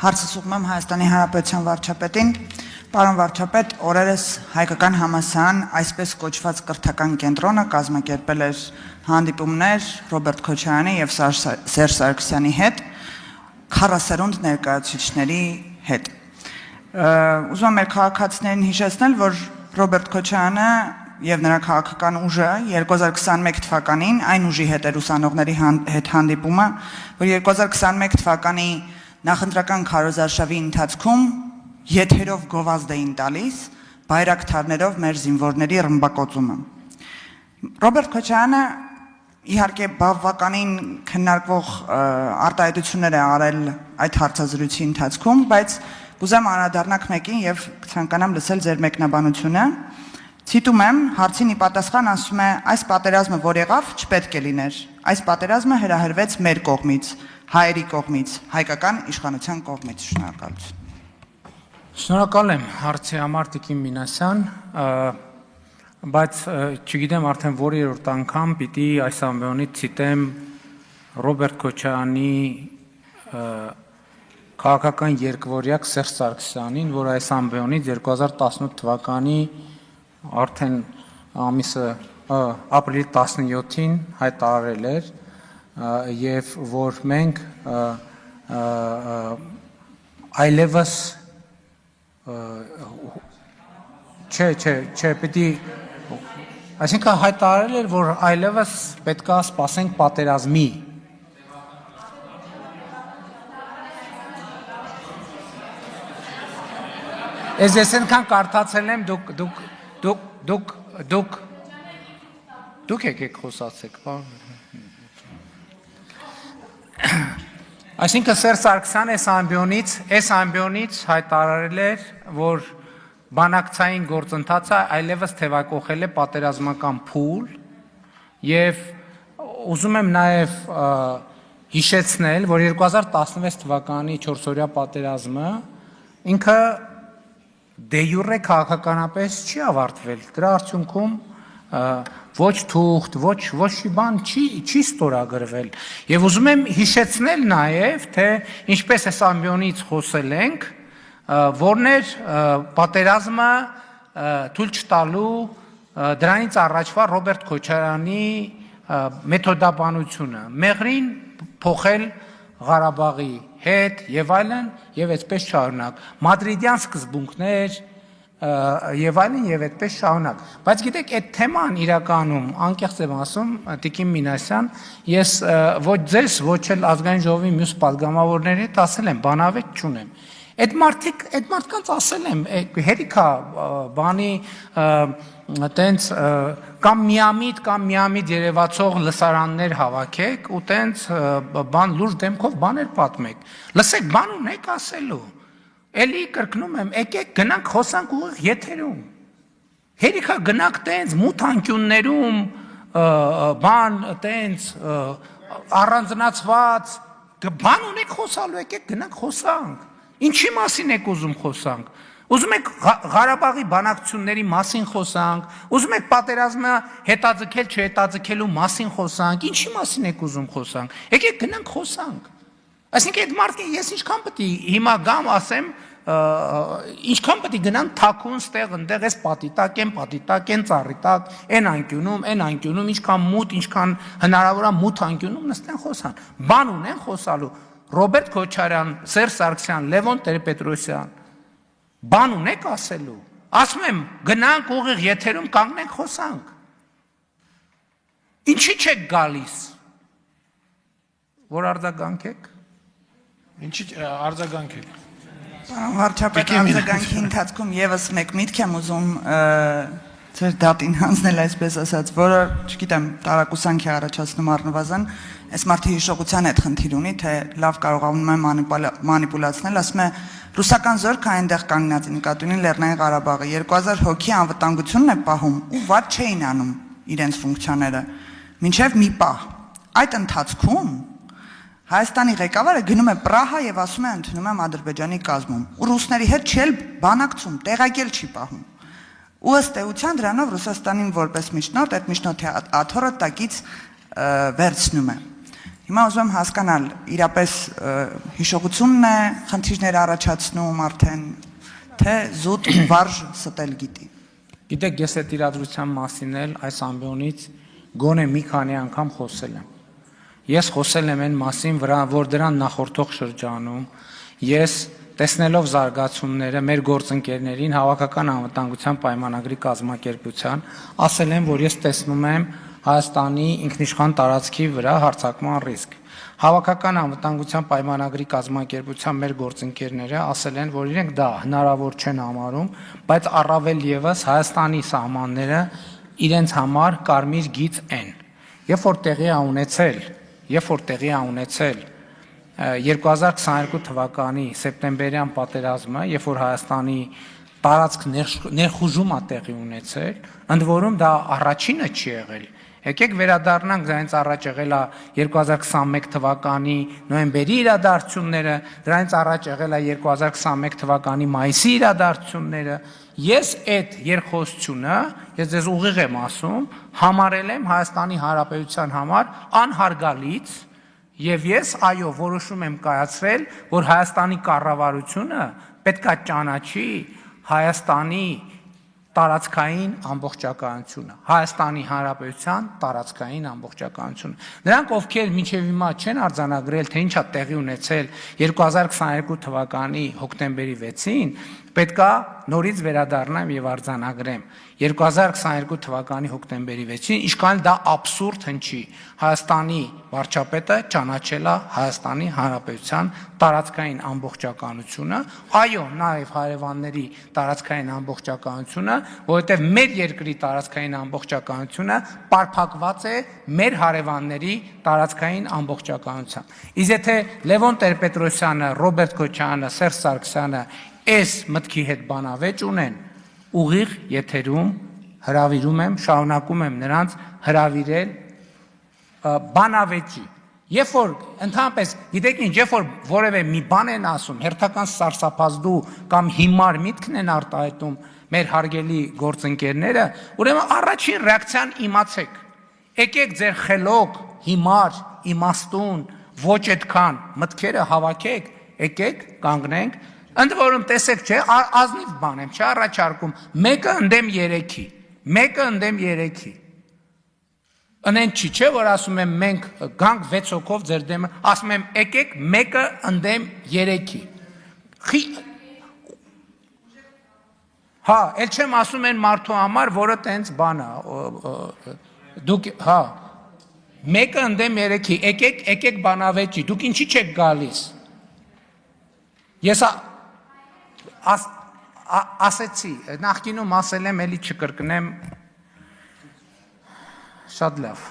Հարցս ուղղում եմ Հայաստանի Հանրապետության վարչապետին։ Պարոն վարչապետ, օրերս հայկական համալսարան այսպես կոչված կրթական կենտրոնը կազմակերպել էր հանդիպումներ Ռոբերտ Քոչարյանի եւ Սերժ Սարգսյանի հետ, քառասերունդ ներկայացուցիչների հետ։ Ուզում եմ մեր քաղաքացիներին հիշեցնել, որ Ռոբերտ Քոչարյանը եւ նրա քաղաքական ուժը 2021 թվականին այն ուժի հետ էր ուսանողների հետ հանդիպումը, որ 2021 թվականի նախընտրական քարոզարշավի ընթացքում եթերով գովազդ էին տալիս բայրակթարներով մեր զինվորների ռմբակոծումը։ Ռոբերտ Քոչարյանը իհարկե բավականին քննարկվող արտահայտություններ է արել այդ հարցազրույցի ընթացքում, բայց կուզեմ անդրադառնալ մեկին եւ ցանկանամ լսել ձեր մեկնաբանությունը։ Ցիտում եմ, հարցին ի պատասխան ասում է, այս պատերազմը որ եղավ, չպետք է լիներ։ Այս պատերազմը հրահրվեց մեր կողմից, հայերի կողմից, հայկական իշխանության կողմից։ Շնորհակալություն։ Շնորհակալ եմ հարցի համար Տիկին Մինասյան, բայց չգիտեմ արդեն որերորդ անգամ պիտի այս ամբիոնից ցիտեմ Ռոբերտ Քոչարյանի քաղաքական երկվորյակ Սերժ Սարգսյանին, որ այս ամբիոնից 2018 թվականի արդեն ամիսը ապրիլի 17-ին հայտարարել էր եւ որ մենք այլևս չէ պիտի այսինքն հայտարարել էր որ այլևս պետքա սպասենք պատերազմի Ես այնքան կարդացել եմ դուք եկեք խոսացեք, Այսինքն Սերժ Սարգսյանը այս ամբիոնից հայտարարել էր, որ բանակցային գործընթացը այլևս թևակողել է պատերազմական փուլ եւ ուզում եմ նաեւ հիշեցնել, որ 2016 թվականի 4-օրյա պատերազմը ինքը դե յուրե քաղաքականապես չի ավարտվել, դրա արդյունքում ոչ թուղթ, ոչ բան չի ստորագրվել եւ ուզում եմ հիշեցնել նաեւ, թե ինչպես այս ամբիոնից խոսել ենք, որն էր պատերազմը թույլ չտալու դրանից առաջվա Ռոբերտ Քոչարյանի մեթոդաբանությունը, մեղրին փոխել Ղարաբաղի հետ եւ այլն եւ այդպես շարունակ մադրիդյան սկզբունքներ եւ այլն եւ այդպես շարունակ բայց գիտեք այդ թեման իրականում անկեղծ եմ ասում Տիկին Մինասյան ես ոչ ձեզ ոչ էլ ազգային ժողովի մյուս падգամավորների հետ ասել եմ բանավեճ չունեմ այդ մարդկանց ասել եմ հերիքա բանի տենց կամ միամիտ երևացող լսարաններ հավաքեք ու տենց բան լուրջ դեմքով բաներ պատմեք լսեք բան ունեք ասելու էլի կրկնում եմ եկեք գնանք խոսանք ուղիղ եթերում հերիքա գնանք տենց մութ անկյուններում բան տենց առանձնացված բան ունեք խոսալու եկեք գնանք խոսանք ինչի մասին եք ուզում խոսանք Ուզում եք Ղարաբաղի բանակցությունների մասին խոսանք, ուզում եք պատերազմը հետաձգել չհետաձգելու մասին խոսանք, ինչի մասին եք ուզում խոսանք, եկեք գնանք խոսանք։ Այսինքն այդ մարդը ես ինչքան պետք է հիմա գամ ասեմ, ինչքան պետք է գնան թաքուն ստեղ այնտեղ էս պատի տակ են ծառի տակ, այն անկյունում, ինչքան մութ, ինչքան հնարավոր է մութ անկյունում նստեն խոսան։ Բան ունեն խոսալու Ռոբերտ Քոչարյան, Սերժ Սարգսյան, Լևոն Տեր-Պետրոսյան Բան ունեք ասելու, ասում եմ գնանք ուղիղ եթերում կանգնենք խոսանք, ինչի չեք գալիս, որ արձագանքեք, ինչի արձագանքեք, Վարչապետ արձագանքի ընթացքում եւս մեկ միտք եմ ուզում ձեր դատին հանձնել այսպես ասած, որը չգիտեմ տարակուսանքի առաջացնում առնվազն, այս մարդը հիշողության հետ խնդիր ունի, թե լավ կարողանում է մանիպուլացնել, ասում է Ռուսական զորքը այնտեղ կանգնած նկատի ունի Լեռնային Ղարաբաղը 2000 հոգի անվտանգությունն է պահում ու ված չէին անում իրենց ֆունկցիաները մինչև մի պահ այդ ընթացքում Հայաստանի ղեկավարը գնում է Պրահա եւ ասում է ընդունում եմ Ադրբեջանի կազմում ու ռուսների հետ չել բանակցում տեղակել չի պահում ու ըստ էության դրանով Ռուսաստանին որպես միջնորդ այդ միջնորդի աթոռը տակից վերցնում է Հիմա ուզում եմ հասկանալ, իրապես հիշողությունն է խնդիրներ առաջացնում արդեն, թե զուտ վարժ ստել գիտի։ Գիտեք, ես այդ իրադրության մասին էլ այս ամբիոնից գոնե մի քանի անգամ խոսել եմ։ Ես խոսել եմ այն մասին, որ դրան նախորդող շրջանում ես տեսնելով զարգացումները մեր գործընկերներին Հավաքական անվտանգության պայմանագրի կազմակերպության ասել եմ, որ ես տեսնում եմ Հայաստանի ինքնիշխան տարածքի վրա հարձակման ռիսկ։ Հավաքական անվտանգության պայմանագրի կազմակերպության մեր գործընկերները ասել են, որ իրենք դա հնարավոր չեն համարում, բայց առավել եւս Հայաստանի սահմանները իրենց համար կարմիր գիծ են։ Երբ որ տեղի է ունեցել 2022 թվականի սեպտեմբերյան պատերազմը, երբ որ Հայաստանի տարածք ներխուժում է տեղի ունեցել, ընդ որում դա առաջինը չի եղել։ Եկեք վերադառնանք, դրանից առաջ եղել է 2021 թվականի նոյեմբերի իրադարձությունները, դրանից առաջ եղել է 2021 թվականի մայիսի իրադարձությունները։ Ես այդ երկխոսությունը, ես ձեզ ուղիղ եմ ասում, համարել եմ Հայաստանի Հանրապետության համար անհարգալից, եւ ես այո որոշում եմ կայացրել, որ Հայաստանի կառավարությունը պետքա ճանաչի Հայաստանի տարածքային ամբողջականությունը, Հայաստանի Հանրապետության տարածքային ամբողջականությունը։ Նրանք, ովքեր մինչև հիմա չեն արձանագրել, թե ինչ է տեղի ունեցել 2022 թվականի հոկտեմբերի 6-ին, պետքա նորից վերադառնամ եւ արձանագրեմ 2022 թվականի հոկտեմբերի 6-ին, ինչքան դա աբսուրդ հնչի, Հայաստանի վարչապետը ճանաչել է Հայաստանի Հանրապետության տարածքային ամբողջականությունը, այո, նաեւ հարևանների տարածքային ամբողջականությունը, որովհետեւ մեր երկրի տարածքային ամբողջականությունը պարփակված է մեր հարևանների տարածքային ամբողջականությամբ։ Իսկ եթե Լևոն Տեր-Պետրոսյանը, Ռոբերտ Քոչարյանը, Սերժ Սարգսյանը այս մտքի հետ բանավեճ ունեն, ուղիղ եթերում հրավիրում եմ, շարունակում եմ նրանց հրավիրել բանավեճի։ Երբ որ ընդհանրապես, գիտեք ինչ, երբ որ որևէ մի բան են ասում, հերթական սարսափազդու կամ հիմար միտքն են արտահայտում մեր հարգելի գործընկերները, ուրեմն առաջին ռեակցիան իմացեք։ Եկեք ձեր խելոք, հիմար, իմաստուն, ոչ այդքան մտքերը հավաքեք, եկեք կանգնենք։ Ընդ որում տեսեք, չէ, ազնիվ բան եմ, չառաջարկում, մեկը ընդդեմ 3-ի։ Ընեն չի, չէ, որ ասում եմ մենք գանք 6 հոգով ձեր դեմը, ասում եմ եկեք մեկը ընդդեմ 3-ի։ Հա, էլ չեմ ասում են մարդու համար, որը տենց բան է, դուք, հա, մեկը ընդդեմ 3-ի, եկեք բանավեճի, դուք ինչի չեք գալիս։ Ես ասեցի, նախկինում ասել եմ, էլի չկրկնեմ, շատ լավ։